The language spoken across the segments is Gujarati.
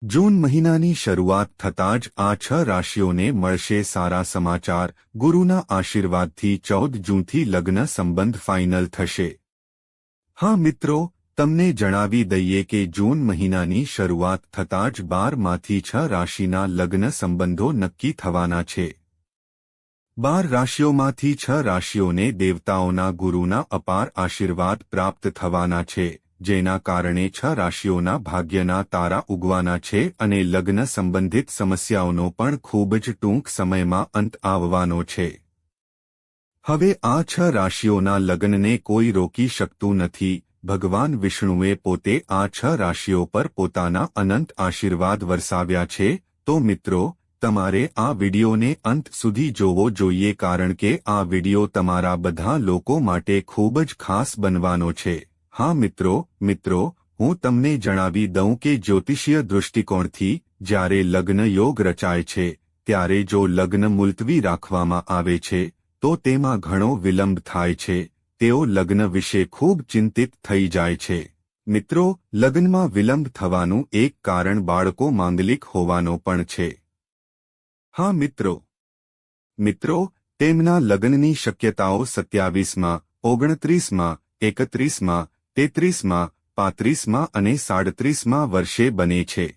જૂન મહિનાની શરૂઆત થતાં જ આ 6 રાશિઓને મળશે સારા સમાચાર. ગુરુના આશીર્વાદથી 14 જૂનથી લગ્ન સંબંધ ફાઇનલ થશે. હા મિત્રો, તમને જણાવી દઈએ કે જૂન મહિનાની શરૂઆત થતાં જ 12માંથી 6 રાશિના લગ્ન સંબંધો નક્કી થવાના છે. 12 રાશિઓમાંથી 6 રાશિઓને દેવતાઓના ગુરુના અપાર આશીર્વાદ પ્રાપ્ત થવાના છે, જેના કારણે 6 રાશિઓના ભાગ્યના તારા ઉગવાના છે અને લગ્ન સંબંધિત સમસ્યાઓનો પણ ખૂબ જ ટૂંક સમયમાં અંત આવવાનો છે. હવે આ 6 રાશિઓના લગ્નને કોઈ રોકી શકતું નથી. ભગવાન વિષ્ણુએ પોતે આ 6 રાશિઓ પર પોતાના અનંત આશીર્વાદ વરસાવ્યા છે. તો મિત્રો, તમારે આ વિડિયોને અંત સુધી જોવો જોઈએ, કારણ કે આ વિડિયો તમારા બધા લોકો માટે ખૂબ જ ખાસ બનવાનો છે. હા મિત્રો, હું તમને જણાવી દઉં કે જ્યોતિષીય દૃષ્ટિકોણથી જ્યારે લગ્ન યોગ રચાય છે, ત્યારે જો લગ્ન મુલતવી રાખવામાં આવે છે તો તેમાં ઘણો વિલંબ થાય છે. તેઓ લગ્ન વિશે ખૂબ ચિંતિત થઈ જાય છે. મિત્રો, લગ્નમાં વિલંબ થવાનું એક કારણ બાળકો માંગલિક હોવાનો પણ છે. હા મિત્રો, તેમના લગ્નની શક્યતાઓ 27માં, 29માં, 31માં, 33માં, 35માં અને 37માં વર્ષે બને છે.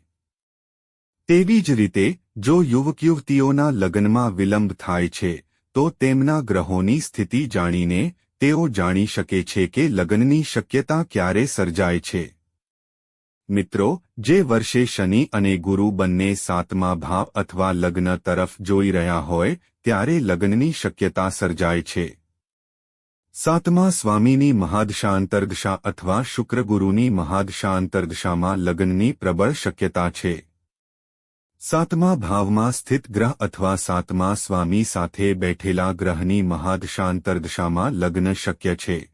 તેવી જ રીતે જો યુવક-યુવતીઓના લગ્નમાં વિલંબ થાય છે તો તેમના ગ્રહોની સ્થિતિ જાણીને તેઓ જાણી શકે છે કે લગ્નની શક્યતા ક્યારે સર્જાય છે. મિત્રો, જે વર્ષે શનિ અને ગુરુ બંને 7મા ભાવ અથવા લગ્ન તરફ જોઈ રહ્યા હોય ત્યારે લગ્નની શક્યતા સર્જાય છે. 7મા સ્વામીની મહાદશાંતરદશા અથવા શુક્રગુરુની મહાદશાંતરદશામાં લગ્નની પ્રબળ શક્યતા છે. 7મા ભાવમાં સ્થિત ગ્રહ અથવા 7મા સ્વામી સાથે બેઠેલા ગ્રહની મહાદશાંતરદશામાં લગ્ન શક્ય છે.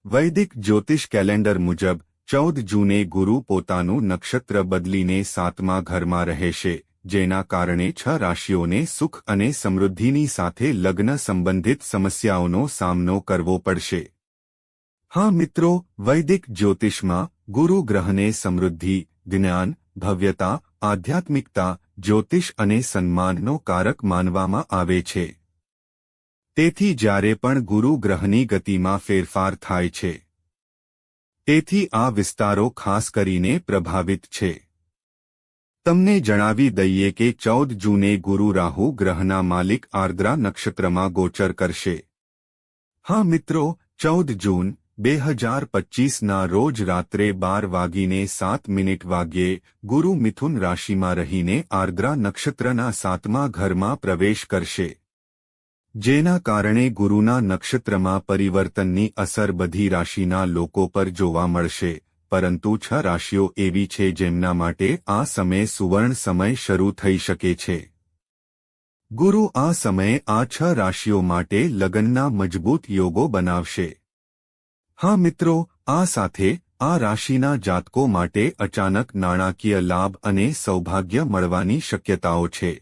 વૈદિક જ્યોતિષ કેલેન્ડર મુજબ 14 જૂને ગુરુ પોતાનું નક્ષત્ર બદલીને 7મા ઘરમાં રહેશે, જેના કારણે 6 રાશિઓને સુખ અને સમૃદ્ધિની સાથે લગ્ન સંબંધિત સમસ્યાઓનો સામનો કરવો પડશે. હા મિત્રો, વૈદિક જ્યોતિષમાં ગુરુ ગ્રહને સમૃદ્ધિ, જ્ઞાન, ભવ્યતા, આધ્યાત્મિકતા, જ્યોતિષ અને સન્માનનો કારક માનવામાં આવે છે. તેથી જ્યારે પણ ગુરુ ગ્રહની ગતિમાં ફેરફાર થાય છે, તેથી આ વિસ્તારો ખાસ કરીને પ્રભાવિત છે. તમને જણાવી દઈએ કે 14 જૂને ગુરુ રાહુ ગ્રહના માલિક આર્દ્રા નક્ષત્રમાં ગોચર કરશે. હા મિત્રો, 14 જૂન 2025ના રોજ રાત્રે 12:07 ગુરુ મિથુન રાશિમાં રહીને આર્દ્રા નક્ષત્રના 7મા ઘરમાં પ્રવેશ કરશે, જેના કારણે ગુરુના નક્ષત્રમાં પરિવર્તનની અસર બધી રાશિના લોકો પર જોવા મળશે. પરંતુ 6 રાશિઓ એવી છે જેમના માટે આ સમય સુવર્ણ સમય શરૂ થઈ શકે છે. ગુરુ આ સમયે આ 6 રાશિઓ માટે લગ્નના મજબૂત યોગો બનાવશે. હા મિત્રો, આ સાથે આ રાશિના જાતકો માટે અચાનક નાણાકીય લાભ અને સૌભાગ્ય મળવાની શક્યતાઓ છે.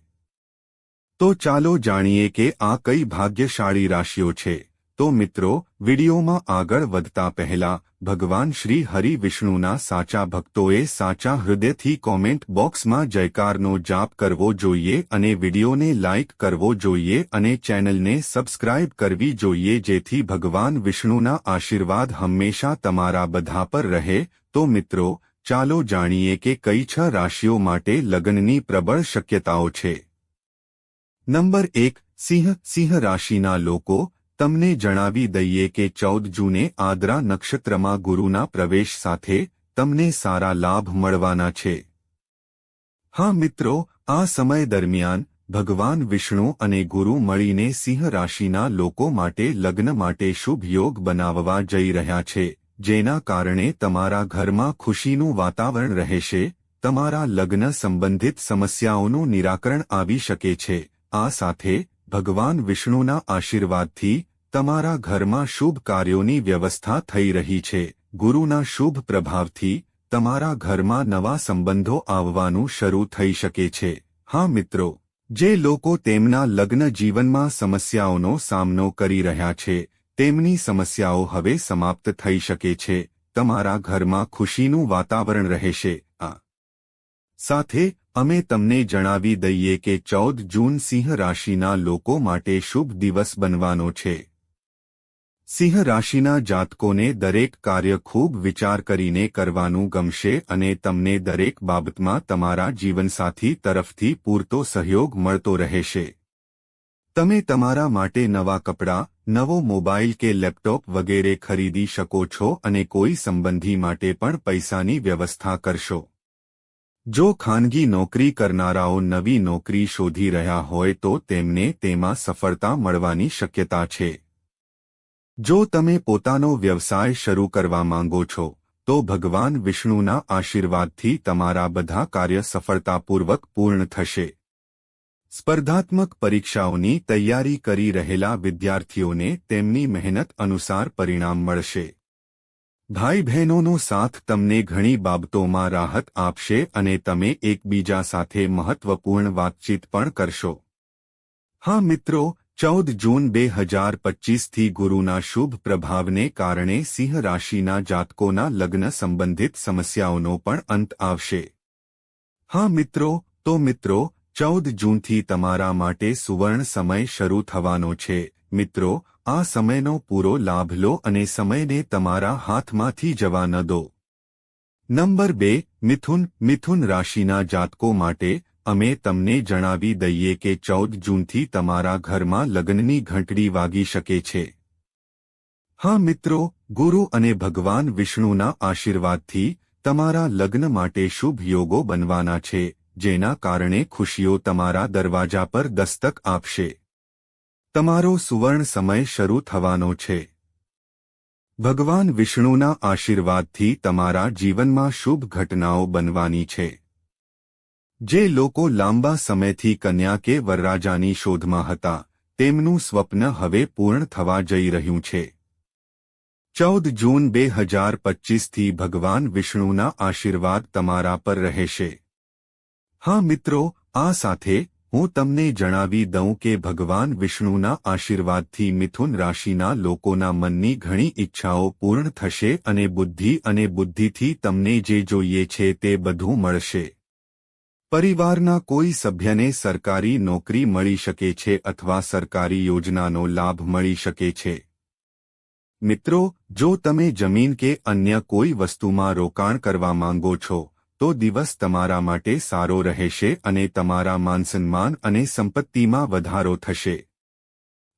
તો ચાલો જાણીએ કે આ કઈ ભાગ્યશાળી રાશિઓ છે. તો મિત્રો, વિડીયોમાં આગળ વધતા પહેલા ભગવાન શ્રી હરિ વિષ્ણુના સાચા ભક્તોએ સાચા હૃદયથી કોમેન્ટ બોક્સમાં જયકારનો જાપ કરવો જોઈએ અને વિડીયોને લાઇક કરવો જોઈએ અને ચેનલને સબસ્ક્રાઇબ કરવી જોઈએ, જેથી ભગવાન વિષ્ણુના આશીર્વાદ હંમેશા તમારા બધા પર રહે. તો મિત્રો, ચાલો જાણીએ કે કઈ 6 રાશિઓ માટે લગ્નની પ્રબળ શક્યતાઓ છે. નંબર 1, સિંહ રાશિના લોકો. તમને જણાવી દઈએ કે 14 જૂને આદ્રા નક્ષત્રમાં ગુરુના પ્રવેશ સાથે તમને સારા લાભ મળવાના છે. હા મિત્રો, આ સમય દરમિયાન ભગવાન વિષ્ણુ અને ગુરુ મળીને સિંહ રાશિના લોકો માટે લગ્ન માટે શુભ યોગ બનાવવા જઈ રહ્યા છે, જેના કારણે તમારા ઘરમાં ખુશીનું વાતાવરણ રહેશે. તમારા લગ્ન સંબંધિત સમસ્યાઓનું નિરાકરણ આવી શકે છે. આ સાથે ભગવાન વિષ્ણુના આશીર્વાદથી તમારા ઘરમાં શુભ કાર્યોની વ્યવસ્થા થઈ રહી છે. ગુરુના શુભ પ્રભાવથી તમારા ઘરમાં નવા સંબંધો આવવાનું શરૂ થઈ શકે છે. હા મિત્રો, જે લોકો તેમના લગ્ન જીવનમાં સમસ્યાઓનો સામનો કરી રહ્યા છે, તેમની સમસ્યાઓ હવે સમાપ્ત થઈ શકે છે. તમારા ઘરમાં ખુશીનું વાતાવરણ રહેશે. આ સાથે અમે તમને જણાવી દઈએ કે 14 જૂન સિંહ રાશિના લોકો માટે શુભ દિવસ બનવાનો છે. સિંહ રાશિના જાતકોને દરેક કાર્ય ખૂબ વિચાર કરીને કરવાનું ગમશે અને તમને દરેક બાબતમાં તમારા જીવનસાથી તરફથી પૂરતો સહયોગ મળતો રહેશે. તમે તમારા માટે નવા કપડાં, નવો મોબાઈલ કે લેપટોપ વગેરે ખરીદી શકો છો અને કોઈ સંબંધી માટે પણ પૈસાની વ્યવસ્થા કરશો. જો ખાનગી નોકરી કરનારાઓ નવી નોકરી શોધી રહ્યા હોય તો તેમને તેમાં સફળતા મળવાની શક્યતા છે. જો તમે પોતાનો વ્યવસાય શરૂ કરવા માંગો છો તો ભગવાન વિષ્ણુના આશીર્વાદથી તમારા બધા કાર્ય સફળતાપૂર્વક પૂર્ણ થશે. સ્પર્ધાત્મક પરીક્ષાઓની તૈયારી કરી રહેલા વિદ્યાર્થીઓને તેમની મહેનત અનુસાર પરિણામ મળશે. ભાઈ બહેનોનો સાથ તમને ઘણી બાબતોમાં રાહત આપશે અને તમે એકબીજા સાથે મહત્વપૂર્ણ વાતચીત પણ કરશો. હા મિત્રો, 14 જૂન 2025થી ગુરુના શુભ પ્રભાવને કારણે સિંહ રાશિના જાતકોના લગ્ન સંબંધિત સમસ્યાઓનો પણ અંત આવશે. હા મિત્રો, તો મિત્રો 14 જૂનથી તમારા માટે સુવર્ણ સમય શરૂ થવાનો છે. મિત્રો, આ સમયનો પૂરો લાભ લો અને સમયને તમારા હાથમાંથી જવા ન દો. નંબર 2, મિથુન. મિથુન રાશિના જાતકો માટે અમે તમને જણાવી દઈએ કે 14 જૂનથી તમારા ઘરમાં લગ્નની ઘંટડી વાગી શકે છે. હા મિત્રો, ગુરુ અને ભગવાન વિષ્ણુના આશીર્વાદથી તમારા લગ્ન માટે શુભ યોગો બનવાના છે, જેના કારણે ખુશીઓ તમારા દરવાજા પર દસ્તક આપશે. તમારો સુવર્ણ સમય શરૂ થવાનો છે. ભગવાન વિષ્ણુના આશીર્વાદથી તમારા જીવનમાં શુભ ઘટનાઓ બનવાની છે. જે લોકો લાંબા સમયથી કન્યા કે વરરાજાની શોધમાં હતા, તેમનું સ્વપ્ન હવે પૂર્ણ થવા જઈ રહ્યું છે. 14 જૂન 2025થી ભગવાન વિષ્ણુના આશીર્વાદ તમારા પર રહેશે. હા મિત્રો, આ સાથે હું તમને જણાવી દઉં કે ભગવાન વિષ્ણુના આશીર્વાદથી મિથુન રાશિના લોકોના મનની ઘણી ઈચ્છાઓ પૂર્ણ થશે અને બુદ્ધિથી તમને જે જોઈએ છે તે બધું મળશે. પરિવારના કોઈ સભ્યને સરકારી નોકરી મળી શકે છે અથવા સરકારી યોજનાનો લાભ મળી શકે છે. મિત્રો, જો તમે જમીન કે અન્ય કોઈ વસ્તુમાં રોકાણ કરવા માંગો છો તો દિવસ તમારા માટે સારો રહેશે અને તમારા માનસન્માન અને સંપત્તિમાં વધારો થશે.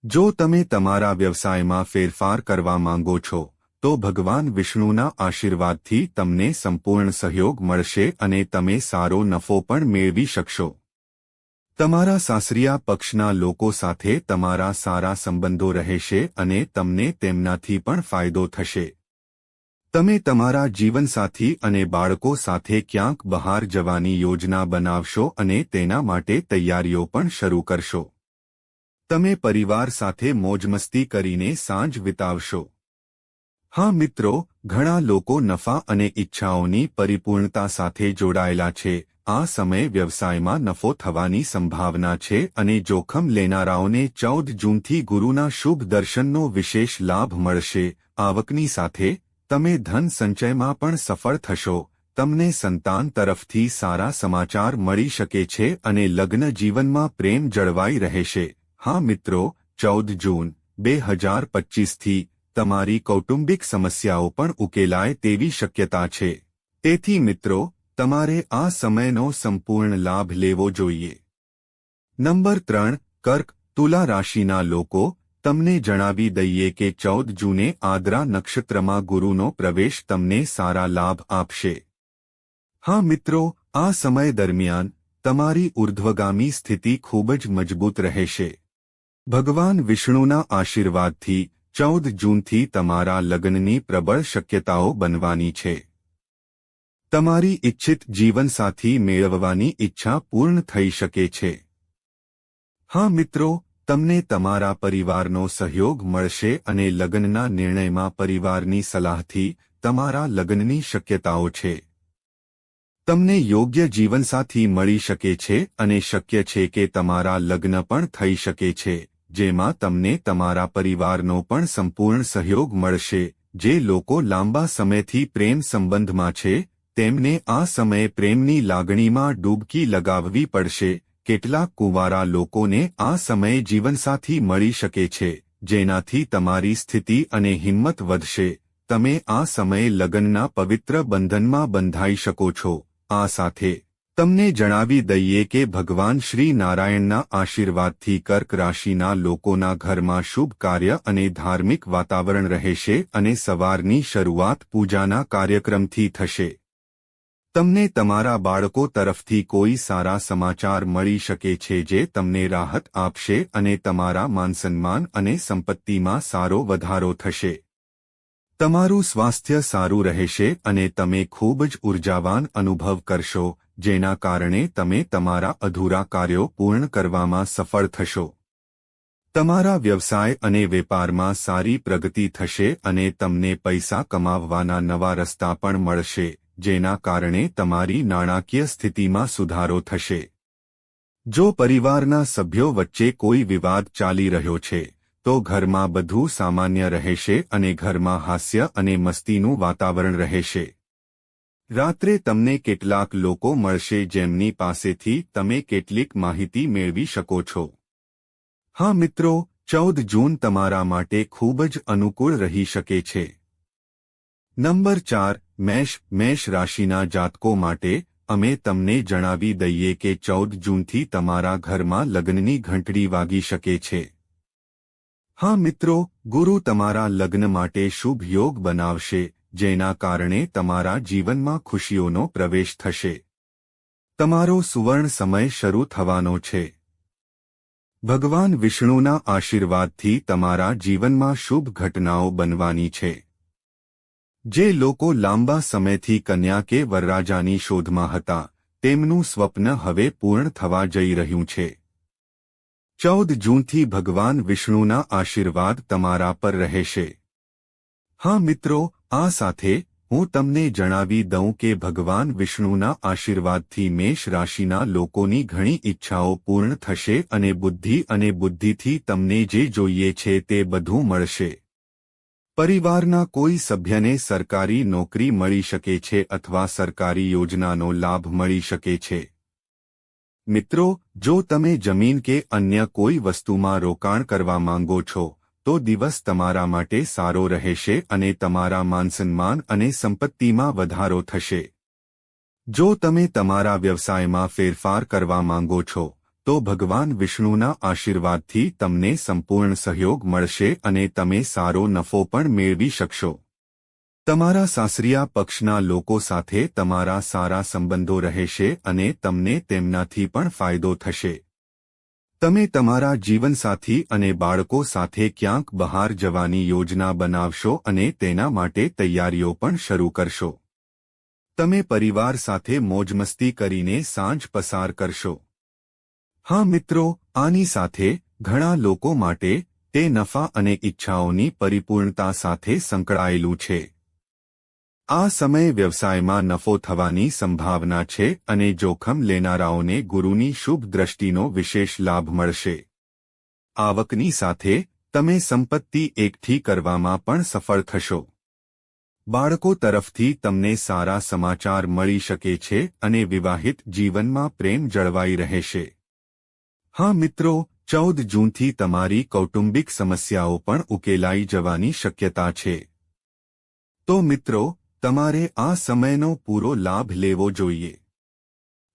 જો તમે તમારા વ્યવસાયમાં ફેરફાર કરવા માંગો છો તો ભગવાન વિષ્ણુના આશીર્વાદથી તમને સંપૂર્ણ સહયોગ મળશે અને તમે સારો નફો પણ મેળવી શકશો. તમારા સાસરિયા પક્ષના લોકો સાથે તમારા સારા સંબંધો રહેશે અને તમને તેમનાથી પણ ફાયદો થશે. તમે તમારા જીવનસાથી અને બાળકો સાથે ક્યાંક બહાર જવાની યોજના બનાવશો અને તેના માટે તૈયારીઓ પણ શરૂ કરશો. તમે પરિવાર સાથે મોજમસ્તી કરીને સાંજ વિતાવશો. હા મિત્રો, ઘણા લોકો નફા અને ઈચ્છાઓની પરિપૂર્ણતા સાથે જોડાયેલા છે. આ સમય વ્યવસાયમાં નફો થવાની સંભાવના છે અને જોખમ લેનારાઓને 14 જૂનથી ગુરુના શુભ દર્શનનો વિશેષ લાભ મળશે. આવકની સાથે તમે ધન સંચયમાં પણ સફળ થશો. તમને સંતાન તરફથી સારા સમાચાર મળી શકે છે અને લગ્ન જીવનમાં પ્રેમ જળવાઈ રહેશે. હા મિત્રો, 14 જૂન 2025થી તમારી કૌટુંબિક સમસ્યાઓ પણ ઉકેલાય તેવી શક્યતા છે. તેથી મિત્રો, તમારે આ સમયનો સંપૂર્ણ લાભ લેવો જોઈએ. નંબર 3, કર્ક. તુલા રાશિના લોકો, તમને જણાવી દઈએ કે 14 જૂને આદ્રા નક્ષત્રમાં ગુરુનો પ્રવેશ તમને સારા લાભ આપશે. હા મિત્રો, આ સમય દરમિયાન તમારી ઉર્ધ્વગામી સ્થિતિ ખૂબ જ મજબૂત રહેશે. ભગવાન વિષ્ણુના આશીર્વાદથી 14 જૂનથી તમારા લગ્નની પ્રબળ શક્યતાઓ બનવાની છે. તમારી ઇચ્છિત જીવનસાથી મેળવવાની ઈચ્છા પૂર્ણ થઈ શકે છે. હા મિત્રો, તમને તમારા પરિવારનો સહયોગ મળશે અને લગ્નના નિર્ણયમાં પરિવારની સલાહથી તમારા લગ્નની શક્યતાઓ છે. તમને યોગ્ય જીવનસાથી મળી શકે છે અને શક્ય છે કે તમારા લગ્ન પણ થઈ શકે છે, જેમાં તમને તમારા પરિવારનો પણ સંપૂર્ણ સહયોગ મળશે. જે લોકો લાંબા સમયથી પ્રેમ સંબંધમાં છે તેમને આ સમયે પ્રેમની લાગણીમાં ડૂબકી લગાવવી પડશે. કેટલાક કુંવારા લોકોને આ સમયે જીવનસાથી મળી શકે છે, જેનાથી તમારી સ્થિતિ અને હિંમત વધશે. તમે આ સમયે લગ્નના પવિત્ર બંધનમાં બંધાઈ શકો છો. આ સાથે તમને જણાવી દઈએ કે ભગવાન શ્રી નારાયણના આશીર્વાદથી કર્ક રાશિના લોકોના ઘરમાં શુભ કાર્ય અને ધાર્મિક વાતાવરણ રહેશે અને સવારની શરૂઆત પૂજાના કાર્યક્રમથી થશે. તમને તમારા બાળકો તરફથી કોઈ સારા સમાચાર મળી શકે છે જે તમને રાહત આપશે અને તમારા માનસન્માન અને સંપત્તિમાં સારો વધારો થશે. તમારું સ્વાસ્થ્ય સારું રહેશે અને તમે ખૂબ જ ઉર્જાવાન અનુભવ કરશો, જેના કારણે તમે તમારા અધૂરા કાર્યો પૂર્ણ કરવામાં સફળ થશો. તમારા વ્યવસાય અને વેપારમાં સારી પ્રગતિ થશે અને તમને પૈસા કમાવવાના નવા રસ્તા પણ મળશે, જેના કારણે તમારી નાણાકીય સ્થિતિમાં સુધારો થશે. જો પરિવારના સભ્યો વચ્ચે કોઈ વિવાદ ચાલી રહ્યો છે, તો ઘરમાં બધું સામાન્ય રહેશે અને ઘરમાં હાસ્ય અને મસ્તીનું વાતાવરણ રહેશે. રાત્રે તમને કેટલાક લોકો મળશે જેમની પાસેથી તમે કેટલીક માહિતી મેળવી શકો છો. હા મિત્રો, 14 જૂન તમારા માટે ખૂબ જ અનુકૂળ રહી શકે છે. નંબર 4 મેષ રાશિના જાતકો માટે અમે તમને જણાવી દઈએ કે 14 જૂનથી તમારા ઘરમાં લગ્નની ઘંટડી વાગી શકે છે. હા મિત્રો, ગુરુ તમારા લગ્ન માટે શુભ યોગ બનાવશે, જેના કારણે તમારા જીવનમાં ખુશીઓનો પ્રવેશ થશે. તમારો સુવર્ણ સમય શરૂ થવાનો છે. ભગવાન વિષ્ણુના આશીર્વાદથી તમારા જીવનમાં શુભ ઘટનાઓ બનવાની છે. જે લોકો લાંબા સમયથી કન્યા કે વરરાજાની શોધમાં હતા, તેમનું સ્વપ્ન હવે પૂર્ણ થવા જઈ રહ્યું છે. 14 જૂનથી ભગવાન વિષ્ણુના આશીર્વાદ તમારા પર રહેશે. હા મિત્રો, આ સાથે હું તમને જણાવી દઉં કે ભગવાન વિષ્ણુના આશીર્વાદથી મેષ રાશિના લોકોની ઘણી ઈચ્છાઓ પૂર્ણ થશે અને બુદ્ધિથી તમને જે જોઈએ છે તે બધું મળશે. પરિવારના કોઈ સભ્યને સરકારી નોકરી મળી શકે છે અથવા સરકારી યોજનાનો લાભ મળી શકે છે. મિત્રો, જો તમે જમીન કે અન્ય કોઈ વસ્તુમાં રોકાણ કરવા માંગો છો, તો દિવસ તમારા માટે સારો રહેશે અને તમારા માનસન્માન અને સંપત્તિમાં વધારો થશે. જો તમે તમારા વ્યવસાયમાં ફેરફાર કરવા માંગો છો, તો ભગવાન વિષ્ણુના આશીર્વાદથી તમને સંપૂર્ણ સહયોગ મળશે અને તમે સારો નફો પણ મેળવી શકશો. તમારા સાસરિયા પક્ષના લોકો સાથે તમારા સારા સંબંધો રહેશે અને તમને તેમનાથી પણ ફાયદો થશે. તમે તમારા જીવનસાથી અને બાળકો સાથે ક્યાંક બહાર જવાની યોજના બનાવશો અને તેના માટે તૈયારીઓ પણ શરૂ કરશો. તમે પરિવાર સાથે મોજમસ્તી કરીને સાંજ પસાર કરશો. હા મિત્રો, આની સાથે ઘણા લોકો માટે તે નફા અને ઈચ્છાઓની પરિપૂર્ણતા સાથે સંકળાયેલું છે. આ સમયે વ્યવસાયમાં નફો થવાની સંભાવના છે અને જોખમ લેનારાઓને ગુરુની શુભ દ્રષ્ટિનો વિશેષ લાભ મળશે. આવકની સાથે તમે સંપત્તિ એકઠી કરવામાં પણ સફળ થશો. બાળકો તરફથી તમને સારા સમાચાર મળી શકે છે અને વિવાહિત જીવનમાં પ્રેમ જળવાઈ રહેશે. હા મિત્રો, 14 જૂનથી તમારી કૌટુંબિક સમસ્યાઓ પણ ઉકેલાઈ જવાની શક્યતા છે. તો મિત્રો, તમારે આ સમયનો પૂરો લાભ લેવો જોઈએ.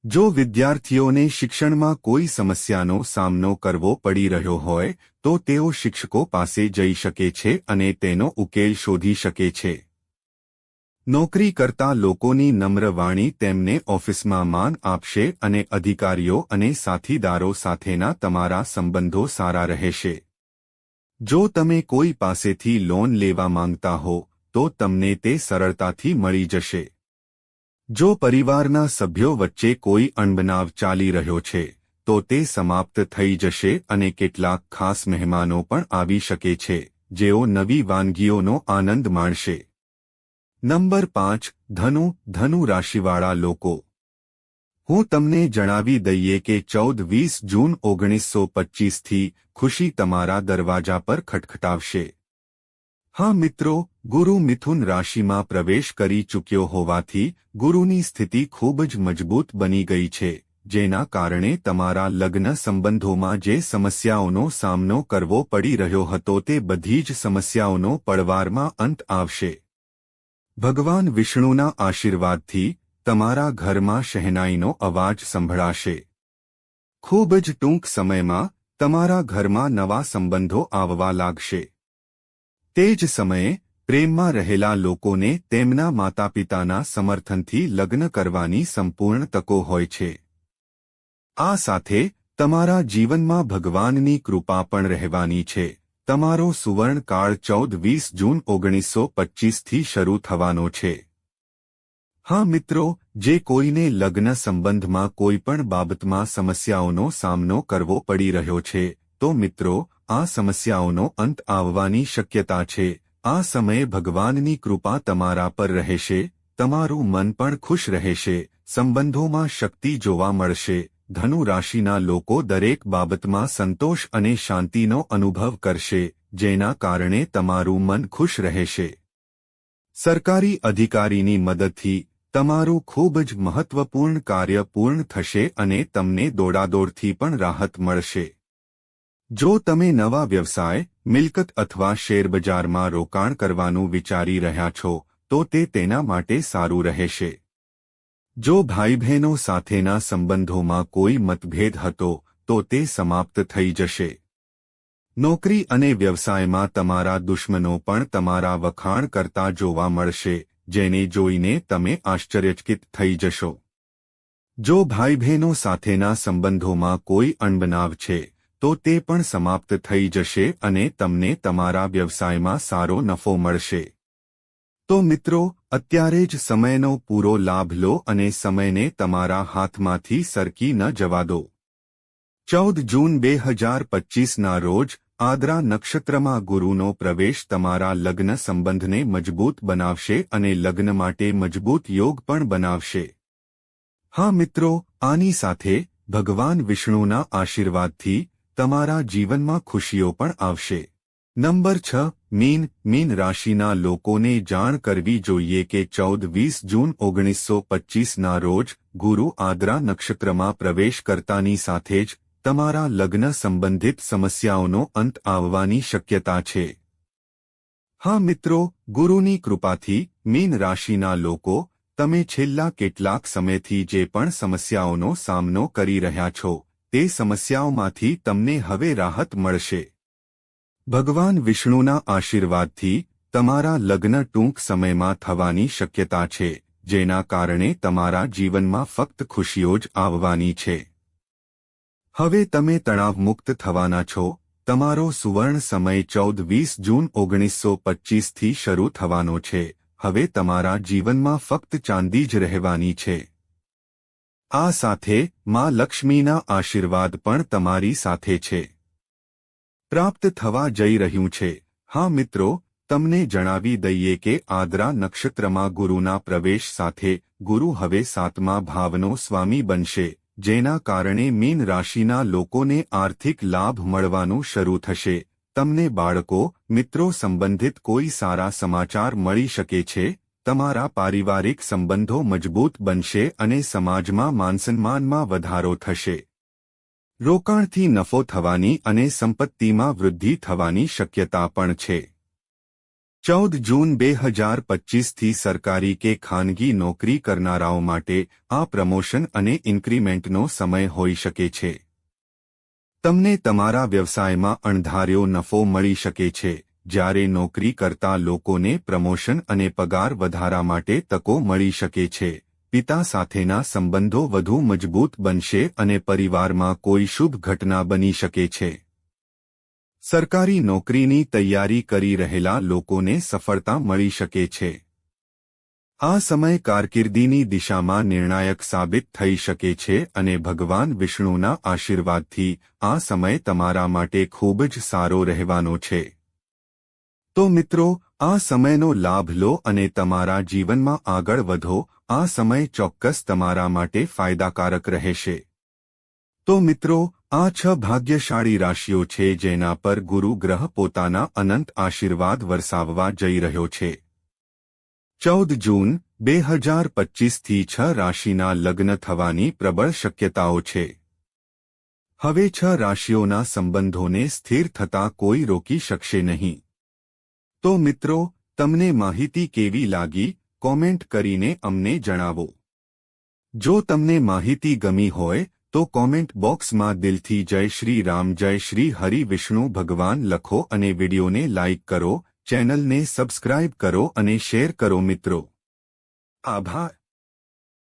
જો વિદ્યાર્થીઓને શિક્ષણમાં કોઈ સમસ્યાનો સામનો કરવો પડી રહ્યો હોય, તો તેઓ શિક્ષકો પાસે જઈ શકે છે અને તેનો ઉકેલ શોધી શકે છે. નોકરી કરતા લોકોની નમ્ર વાણી તેમને ઓફિસમાં માન આપશે અને અધિકારીઓ અને સાથીદારો સાથેના તમારા સંબંધો સારા રહેશે. જો તમે કોઈ પાસેથી લોન લેવા માંગતા હો, તો તમને તે સરળતાથી મળી જશે. જો પરિવારના સભ્યો વચ્ચે કોઈ અણબનાવ ચાલી રહ્યો છે, તો તે સમાપ્ત થઈ જશે અને કેટલાક ખાસ મહેમાનો પણ આવી શકે છે, જેઓ નવી વાનગીઓનો આનંદ માણશે. નંબર 5 ધનુ રાશિવાળા લોકો. હું તમને જણાવી દઈએ કે 14-20 જૂન 1925થી ખુશી તમારા દરવાજા પર ખટખટાવશે. હા મિત્રો, ગુરુ મિથુન રાશિમાં પ્રવેશ કરી ચૂક્યો હોવાથી ગુરુની સ્થિતિ ખૂબ જ મજબૂત બની ગઈ છે, જેના કારણે તમારા લગ્ન સંબંધોમાં જે સમસ્યાઓનો સામનો કરવો પડી રહ્યો હતો તે બધી જ સમસ્યાઓનો પળવારમાં અંત આવશે. ભગવાન વિષ્ણુના આશીર્વાદથી તમારા ઘરમાં શહેનાઈનો અવાજ સંભળાશે. ખૂબ જ ટૂંક સમયમાં તમારા ઘરમાં નવા સંબંધો આવવા લાગશે. તે જ સમયે પ્રેમમાં રહેલા લોકોને તેમના માતાપિતાના સમર્થનથી લગ્ન કરવાની સંપૂર્ણ તકો હોય છે. આ સાથે તમારા જીવનમાં ભગવાનની કૃપા પણ રહેવાની છે. તમારો સુવર્ણકાળ 14-20 જૂન 1925થી શરૂ થવાનો છે. હા મિત્રો, જે કોઈને લગ્ન સંબંધમાં કોઈપણ બાબતમાં સમસ્યાઓનો સામનો કરવો પડી રહ્યો છે, તો મિત્રો આ સમસ્યાઓનો અંત આવવાની શક્યતા છે. આ સમયે ભગવાનની કૃપા તમારા પર રહેશે, તમારું મન પણ ખુશ રહેશે, સંબંધોમાં શક્તિ જોવા મળશે. ધનુ રાશિના લોકો દરેક બાબતમાં સંતોષ અને શાંતિનો અનુભવ કરશે, જેના કારણે તમારું મન ખુશ રહેશે. સરકારી અધિકારીની મદદથી તમારું ખૂબ જ મહત્વપૂર્ણ કાર્ય પૂર્ણ થશે અને તમને દોડાદોડથી પણ રાહત મળશે. જો તમે નવા વ્યવસાય, મિલકત અથવા શેરબજારમાં રોકાણ કરવાનું વિચારી રહ્યા છો, તો તે તેના માટે સારું રહેશે. જો ભાઈ બહેનો સાથેના સંબંધોમાં કોઈ મતભેદ હતો, તો તે સમાપ્ત થઈ જશે. નોકરી અને વ્યવસાયમાં તમારા દુશ્મનો પણ તમારા વખાણ કરતા જોવા મળશે, જેને જોઈને તમે આશ્ચર્યચકિત થઈ જશો. જો ભાઈ બહેનો સાથેના સંબંધોમાં કોઈ અણબનાવ છે, તો તે પણ સમાપ્ત થઈ જશે અને તમને તમારા વ્યવસાયમાં સારો નફો મળશે. તો મિત્રો, અત્યારે જ સમયનો પૂરો લાભ લો અને સમયને તમારા હાથમાંથી સરકી ન જવા દો. 14 જૂન 2025ના રોજ આદ્રા નક્ષત્રમાં ગુરુનો પ્રવેશ તમારા લગ્ન સંબંધને મજબૂત બનાવશે અને લગ્ન માટે મજબૂત યોગ પણ બનાવશે. હા મિત્રો, આની સાથે ભગવાન વિષ્ણુના આશીર્વાદથી તમારા જીવનમાં ખુશીઓ પણ આવશે. નંબર 6. મીન રાશિના લોકોને જાણ કરવી જોઈએ કે 14-20 જૂન 1925ના રોજ ગુરુ આદ્રા નક્ષત્રમાં પ્રવેશ કરતાની સાથે જ તમારા લગ્ન સંબંધિત સમસ્યાઓનો અંત આવવાની શક્યતા છે. હા મિત્રો, ગુરુની કૃપાથી મીન રાશિના લોકો, તમે છેલ્લા કેટલાક સમયથી જે પણ સમસ્યાઓનો સામનો કરી રહ્યા છો, તે સમસ્યાઓમાંથી તમને હવે રાહત મળશે. ભગવાન વિષ્ણુના આશીર્વાદથી તમારા લગ્ન ટૂંક સમયમાં થવાની શક્યતા છે, જેના કારણે તમારા જીવનમાં ફક્ત ખુશીઓ જ આવવાની છે. હવે તમે તણાવમુક્ત થવાના છો. તમારો સુવર્ણ સમય 14-20 જૂન 1925થી શરૂ થવાનો છે. હવે તમારા જીવનમાં ફક્ત ચાંદી જ રહેવાની છે. આ સાથે માં લક્ષ્મીના આશીર્વાદ પણ તમારી સાથે છે. પ્રાપ્ત થવા જઈ રહ્યું છે. હા મિત્રો, તમને જણાવી દઈએ કે આદ્રા નક્ષત્રમાં ગુરુના પ્રવેશ સાથે ગુરુ હવે 7મા ભાવનો સ્વામી બનશે, જેના કારણે મીન રાશિના લોકોને આર્થિક લાભ મળવાનું શરૂ થશે. તમને બાળકો, મિત્રો સંબંધિત કોઈ સારા સમાચાર મળી શકે છે. તમારા પારિવારિક સંબંધો મજબૂત બનશે અને સમાજમાં માનસન્માનમાં વધારો થશે. રોકાણથી નફો થવાની અને સંપત્તિમાં વૃદ્ધિ થવાની શક્યતા પણ છે. 14 જૂન 2025થી સરકારી કે ખાનગી નોકરી કરનારાઓ માટે આ પ્રમોશન અને ઇન્ક્રીમેન્ટનો સમય હોઈ શકે છે. તમને તમારા વ્યવસાયમાં અણધાર્યો નફો મળી શકે છે, જ્યારે નોકરી કરતા લોકોને પ્રમોશન અને પગાર વધારા માટે તકો મળી શકે છે. પિતા સાથેના સંબંધો વધુ મજબૂત બનશે અને પરિવારમાં કોઈ શુભ ઘટના બની શકે છે. સરકારી નોકરીની તૈયારી કરી રહેલા લોકોને સફળતા મળી શકે છે. આ સમય કારકિર્દીની દિશામાં નિર્ણાયક સાબિત થઈ શકે છે અને ભગવાન વિષ્ણુના આશીર્વાદથી આ સમય તમારા માટે ખૂબ જ સારો રહેવાનો છે. તો મિત્રો, આ સમયનો લાભ લો અને તમારા જીવનમાં આગળ વધો. આ સમય ચોક્કસ તમારા માટે ફાયદાકારક રહેશે. તો મિત્રો, આ 6 ભાગ્યશાળી રાશિઓ છે જેના પર ગુરુ ગ્રહ પોતાના અનંત આશીર્વાદ વરસાવવા જઈ રહ્યો છે. 14 જૂન 2025થી 6 રાશિના લગ્ન થવાની પ્રબળ શક્યતાઓ છે. હવે 6 રાશિઓના સંબંધોને સ્થિર થતા કોઈ રોકી શકશે નહીં. તો મિત્રો, તમને માહિતી કેવી લાગી, કોમેન્ટ કરીને અમને જણાવો. જો તમને માહિતી ગમી હોય તો કોમેન્ટ બોક્સમાં દિલથી જય શ્રી રામ, જય શ્રી હરિ વિષ્ણુ ભગવાન લખો અને વિડિયોને લાઇક કરો, ચેનલને સબસ્ક્રાઇબ કરો અને શેર કરો મિત્રો. આભાર.